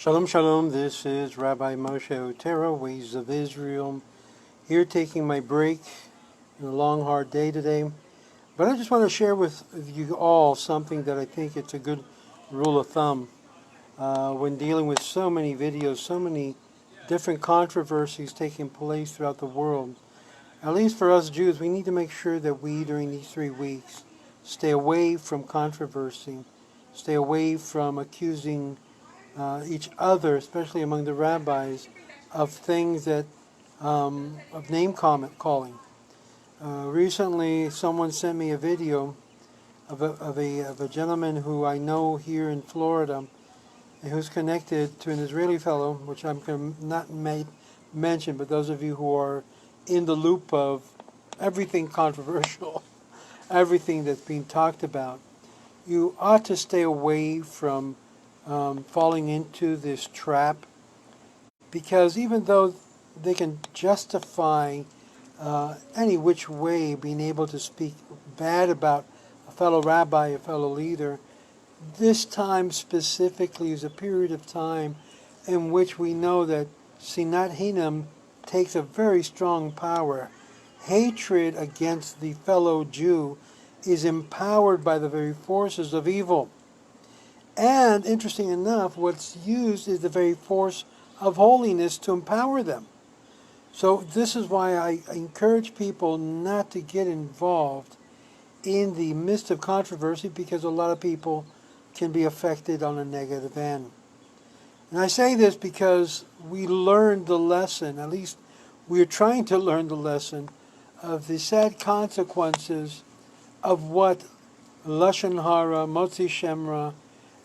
Shalom, shalom. This is Rabbi Moshe Otero, Ways of Israel, here taking my break in a long, hard day today. But I just want to share with you all something that I think it's a good rule of thumb when dealing with so many videos, so many different controversies taking place throughout the world. At least for us Jews, we need to make sure that we, during these 3 weeks, stay away from controversy, stay away from accusing each other, especially among the rabbis, of things that of name calling. Recently, someone sent me a video of a gentleman who I know here in Florida, and who's connected to an Israeli fellow, which I'm going to not mention, but those of you who are in the loop of everything controversial, everything that's being talked about, you ought to stay away from falling into this trap, because even though they can justify any which way being able to speak bad about a fellow rabbi, a fellow leader, this time specifically is a period of time in which we know that Sinat Hinam takes a very strong power. Hatred against the fellow Jew is empowered by the very forces of evil. And, interesting enough, what's used is the very force of holiness to empower them. So this is why I encourage people not to get involved in the midst of controversy, because a lot of people can be affected on a negative end. And I say this because we learned the lesson, at least we're trying to learn the lesson, of the sad consequences of what Lashon Hara, Motzi Shemra,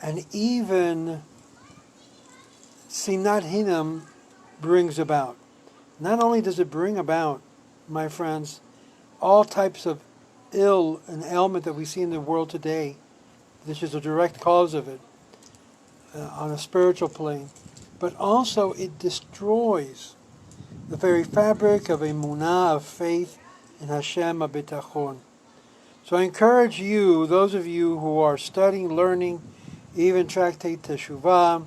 and even Sinat Hinam brings about. Not only does it bring about, my friends, all types of ill and ailment that we see in the world today, this is a direct cause of it, on a spiritual plane, but also it destroys the very fabric of emunah, of faith in Hashem HaBitachon. So I encourage you, those of you who are studying, learning, even Tractate Teshuvah,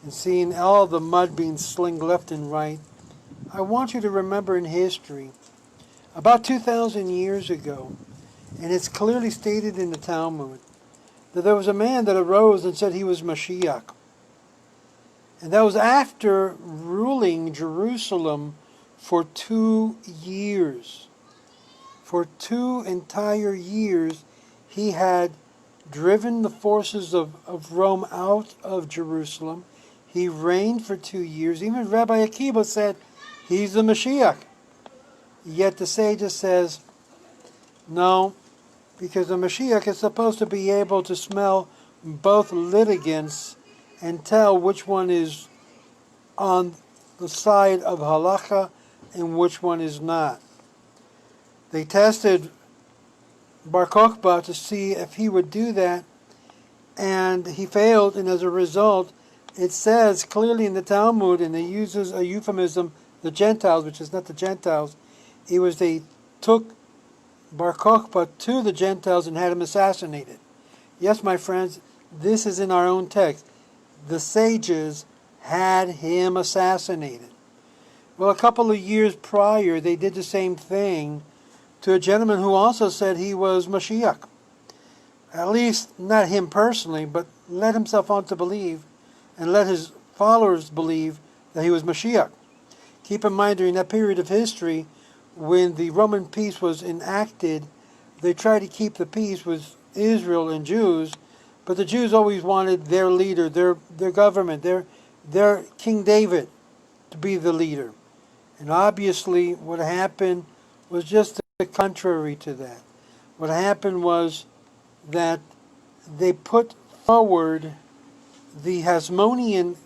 and seeing all the mud being slinged left and right, I want you to remember in history, about 2,000 years ago, and it's clearly stated in the Talmud, that there was a man that arose and said he was Mashiach. And that was after ruling Jerusalem for 2 years. For 2 entire years, he had driven the forces of Rome out of Jerusalem. He reigned for 2 years. Even Rabbi Akiva said, he's the Mashiach. Yet the sages says, no, because the Mashiach is supposed to be able to smell both litigants and tell which one is on the side of halacha and which one is not. They tested Bar Kokhba to see if he would do that, and he failed, and as a result, it says clearly in the Talmud, and it uses a euphemism, the Gentiles, which is not the Gentiles, it was they took Bar Kokhba to the Gentiles and had him assassinated. Yes, my friends, this is in our own text. The sages had him assassinated. Well, a couple of years prior, they did the same thing to a gentleman who also said he was Mashiach. At least, not him personally, but led himself on to believe, and let his followers believe that he was Mashiach. Keep in mind, during that period of history, when the Roman peace was enacted, they tried to keep the peace with Israel and Jews, but the Jews always wanted their leader, their government, their King David to be the leader. And obviously what happened was just the contrary to that. What happened was that they put forward the Hasmonean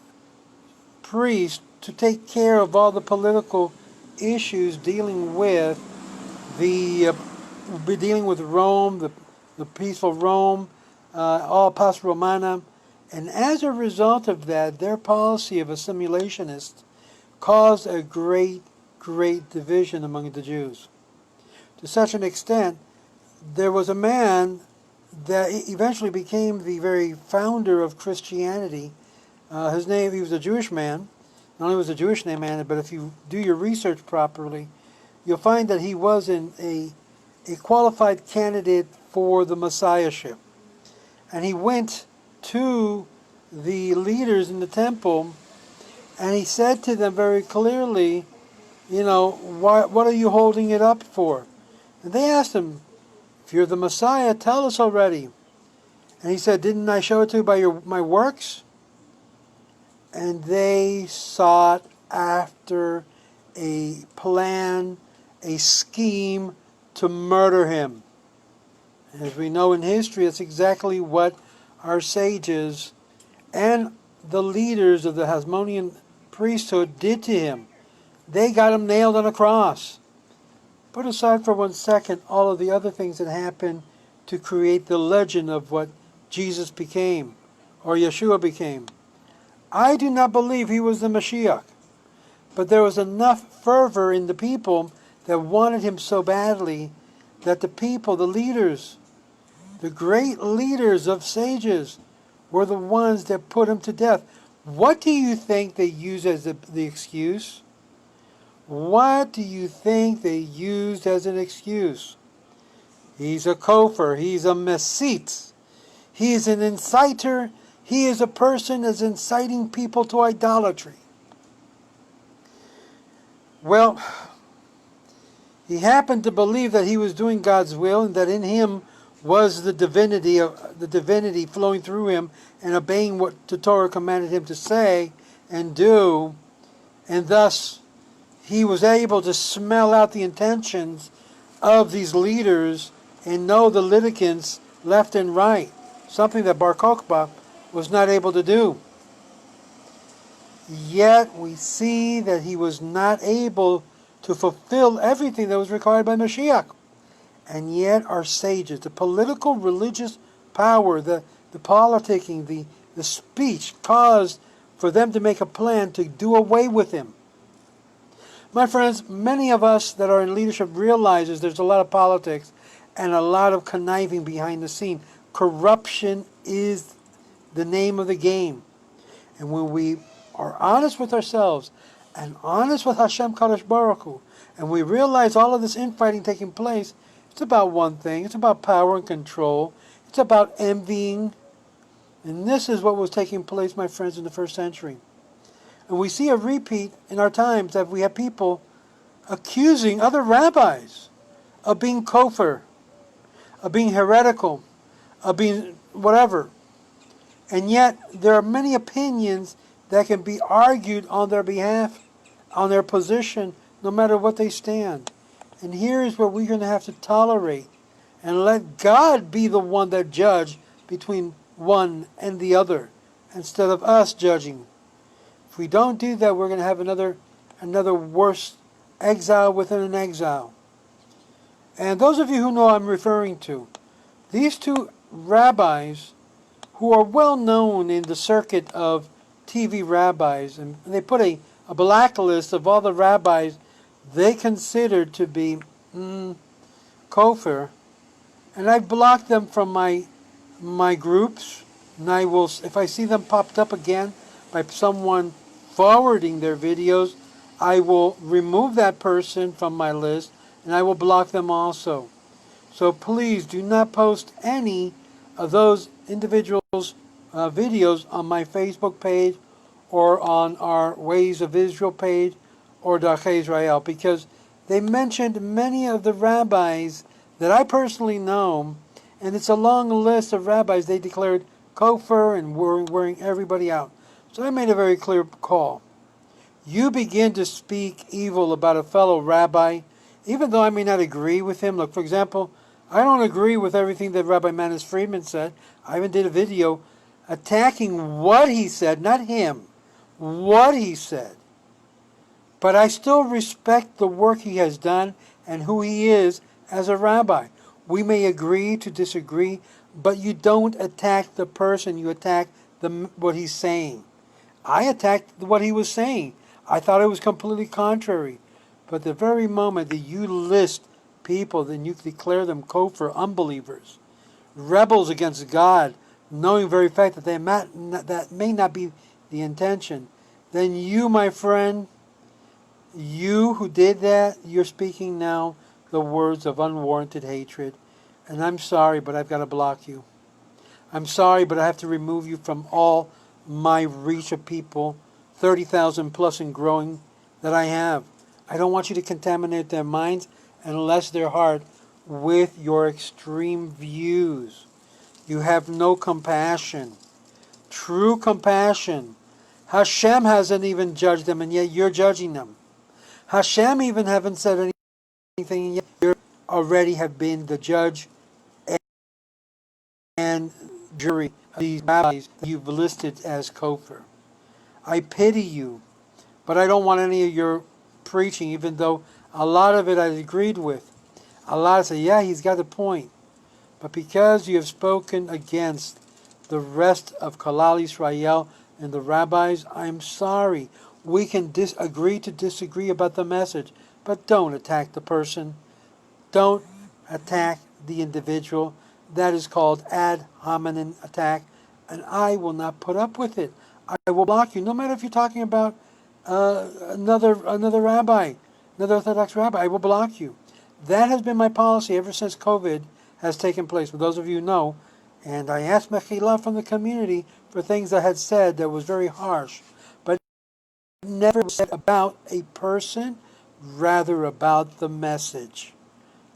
priest to take care of all the political issues dealing with Rome, the peaceful Rome, all Pax Romana, and as a result of that, their policy of assimilationist caused a great division among the Jews. To such an extent, there was a man that eventually became the very founder of Christianity, His name, he was a Jewish man. Not only was a Jewish man, but if you do your research properly, you'll find that he was a qualified candidate for the Messiahship. And he went to the leaders in the temple, and he said to them very clearly, what are you holding it up for? And they asked him, if you're the Messiah, tell us already. And he said, didn't I show it to you by my works? And they sought after a plan, a scheme to murder him. As we know in history, that's exactly what our sages and the leaders of the Hasmonean priesthood did to him. They got him nailed on a cross. Put aside for 1 second all of the other things that happened to create the legend of what Jesus became, or Yeshua became. I do not believe he was the Mashiach, but there was enough fervor in the people that wanted him so badly that the people, the leaders, the great leaders of sages, were the ones that put him to death. What do you think they used as the excuse? What do you think they used as an excuse? He's a KOFER. He's a messit. He is an inciter. He is a person that's inciting people to idolatry. Well, he happened to believe that he was doing God's will and that in him was the divinity flowing through him and obeying what the Torah commanded him to say and do, and thus he was able to smell out the intentions of these leaders and know the litigants left and right, something that Bar Kokhba was not able to do. Yet we see that he was not able to fulfill everything that was required by Mashiach. And yet our sages, the political, religious power, the politicking, the speech caused for them to make a plan to do away with him. My friends, many of us that are in leadership realizes there's a lot of politics and a lot of conniving behind the scene. Corruption is the name of the game. And when we are honest with ourselves and honest with Hashem Kadosh Baruch Hu, and we realize all of this infighting taking place, it's about one thing. It's about power and control. It's about envying. And this is what was taking place, my friends, in the first century. And we see a repeat in our times that we have people accusing other rabbis of being KOFER, of being heretical, of being whatever. And yet there are many opinions that can be argued on their behalf, on their position, no matter what they stand. And here's what we're going to have to tolerate and let God be the one that judge between one and the other instead of us judging. If we don't do that, we're going to have another worse exile within an exile. And those of you who know I'm referring to, these two rabbis who are well known in the circuit of TV rabbis, and they put a blacklist of all the rabbis they considered to be KOFER, and I've blocked them from my groups, and I will, if I see them popped up again by someone forwarding their videos, I will remove that person from my list, and I will block them also. So please do not post any of those individuals' videos on my Facebook page or on our Ways of Israel page or Darchei Israel, because they mentioned many of the rabbis that I personally know, and it's a long list of rabbis they declared KOFER and wearing everybody out. So I made a very clear call. You begin to speak evil about a fellow rabbi, even though I may not agree with him. Look, for example, I don't agree with everything that Rabbi Manis Friedman said. I even did a video attacking what he said, not him, what he said. But I still respect the work he has done and who he is as a rabbi. We may agree to disagree, but you don't attack the person, you attack what he's saying. I attacked what he was saying. I thought it was completely contrary. But the very moment that you list people, then you declare them KOFER, unbelievers, rebels against God, knowing very fact that that may not be the intention, then you, my friend, you who did that, you're speaking now the words of unwarranted hatred. And I'm sorry, but I've got to block you. I'm sorry, but I have to remove you from all my reach of people, 30,000 plus and growing, that I have. I don't want you to contaminate their minds unless their heart with your extreme views. You have no compassion. True compassion. Hashem hasn't even judged them, and yet you're judging them. Hashem even haven't said anything, and yet you already have been the judge and jury of these rabbis that you've listed as KOFER. I pity you, but I don't want any of your preaching, even though a lot of it I agreed with. A lot say, yeah, he's got a point. But because you have spoken against the rest of Kalal Israel and the rabbis, I'm sorry. We can agree to disagree about the message, but don't attack the person. Don't attack the individual. That is called ad hominem attack, and I will not put up with it. I will block you, no matter if you're talking about another rabbi, another Orthodox rabbi. I will block you. That has been my policy ever since COVID has taken place. For those of you who know, and I asked Mechila from the community for things I had said that was very harsh, but never said about a person, rather about the message.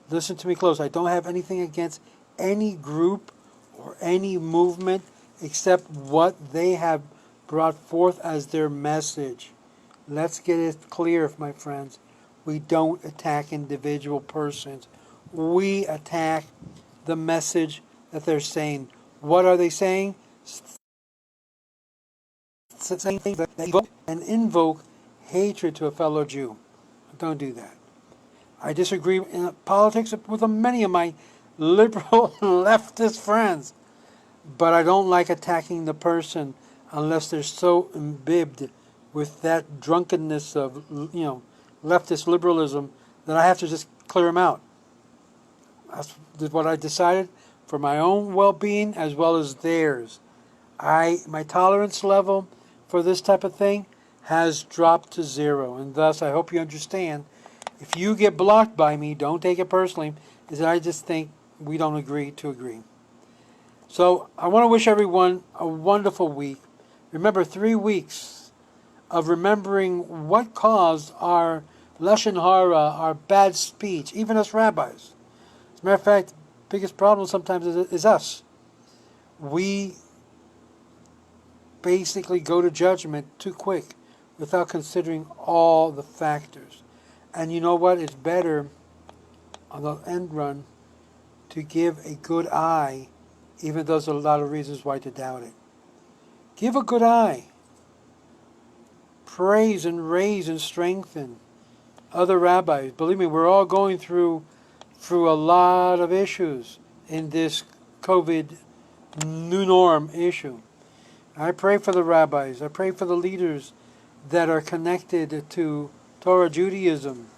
Listen to me close. I don't have anything against any group or any movement except what they have brought forth as their message. Let's get it clear, my friends. We don't attack individual persons. We attack the message that they're saying. What are they saying? Saying things that evoke and invoke hatred to a fellow Jew. Don't do that. I disagree in politics with many of my liberal leftist friends, but I don't like attacking the person unless they're so imbibed with that drunkenness of leftist liberalism that I have to just clear them out. That's what I decided for my own well-being as well as theirs. My tolerance level for this type of thing has dropped to zero, and thus I hope you understand. If you get blocked by me, don't take it personally. Is that I just think we don't agree to agree. So I want to wish everyone a wonderful week. Remember, 3 weeks of remembering what caused our lashon hara, our bad speech, even us rabbis. As a matter of fact, the biggest problem sometimes is us. We basically go to judgment too quick without considering all the factors. And you know what? It's better on the end run to give a good eye, even though there's a lot of reasons why to doubt it. Give a good eye. Praise and raise and strengthen other rabbis. Believe me, we're all going through a lot of issues in this COVID new norm issue. I pray for the rabbis. I pray for the leaders that are connected to Torah Judaism,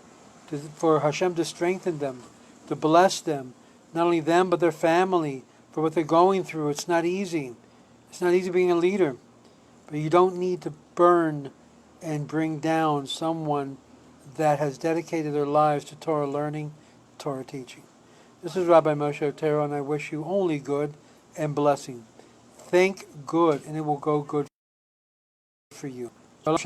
for Hashem to strengthen them, to bless them, not only them but their family, for what they're going through. It's not easy. It's not easy being a leader. But you don't need to burn and bring down someone that has dedicated their lives to Torah learning, Torah teaching. This is Rabbi Moshe Otero, and I wish you only good and blessing. Think good, and it will go good for you. Shalom.